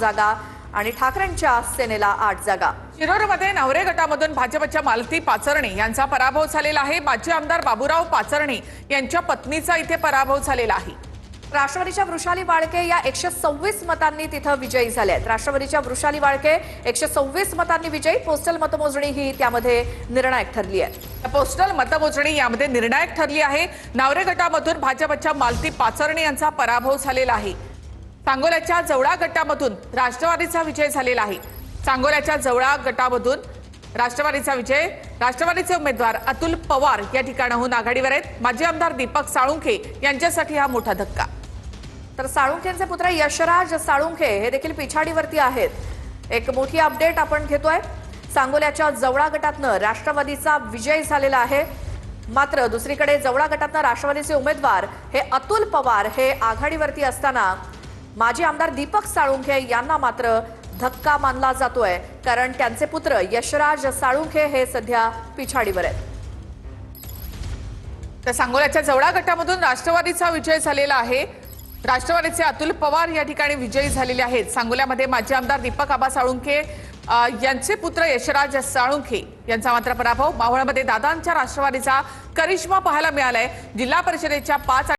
जागा आणि ठाकरेंच्या सेनेला 8 जागा। शिरोरमध्ये नवरे गटामधून भाजपच्या मालती पाचरणे यांचा पराभव झालेला आहे। माजी आमदार बाबूराव पाचरणे यांच्या पत्नीचा इथे पराभव झालेला आहे। राष्ट्रवादीच्या वृषाली वाळके या 126 मतांनी तिथे विजयी झाले आहेत। राष्ट्रवादीच्या वृषाली वाळके 126 मतांनी विजयी। पोस्टल मतमोजणी ही त्यामध्ये निर्णायक ठरली आहे। पोस्टल मतमोजणी यामध्ये निर्णायक ठरली आहे। नवरे गटामधून भाजपच्या मालती पाचरणे यांचा पराभव झालेला आहे। सांगोल्याच्या जवळा गटामधून राष्ट्रवादीचा विजय झालेला आहे। सांगोल्याच्या जवळा गटामधून राष्ट्रवादीचा विजय। राष्ट्रवादीचे उमेदवार अतुल पवार या ठिकाणाहून आघाडीवर आहेत। माजी आमदार दीपक साळुंखे यांच्यासाठी हा मोठा धक्का। तर साळुंखेंचे पुत्र यशराज साळुंखे हे देखील पिछाडीवरती आहेत। एक मोठी अपडेट आपण घेतोय। सांगोल्याच्या जवळा गटातनं राष्ट्रवादीचा विजय झालेला आहे। मात्र दुसरीकडे जवळा गटातनं राष्ट्रवादीचे उमेदवार हे अतुल पवार हे आघाडीवरती असताना माजी आमदार दीपक साळुंखे यांना मात्र धक्का मानला जातोय, कारण त्यांचे पुत्र यशराज साळुंखे हे सध्या पिछाडीवर आहेत। तर सांगोल्याच्या जवळा गटामधून राष्ट्रवादीचा विजय झालेला आहे। राष्ट्रवादीचे अतुल पवार या ठिकाणी विजयी झालेले आहेत। सांगोल्यामध्ये माजी आमदार दीपक आबा साळुंखे यांचे पुत्र यशराज साळुंखे यांचा मात्र पराभव। मावळमध्ये दादांच्या राष्ट्रवादीचा करिश्मा पाहायला मिळालाय। जिल्हा परिषदेच्या 5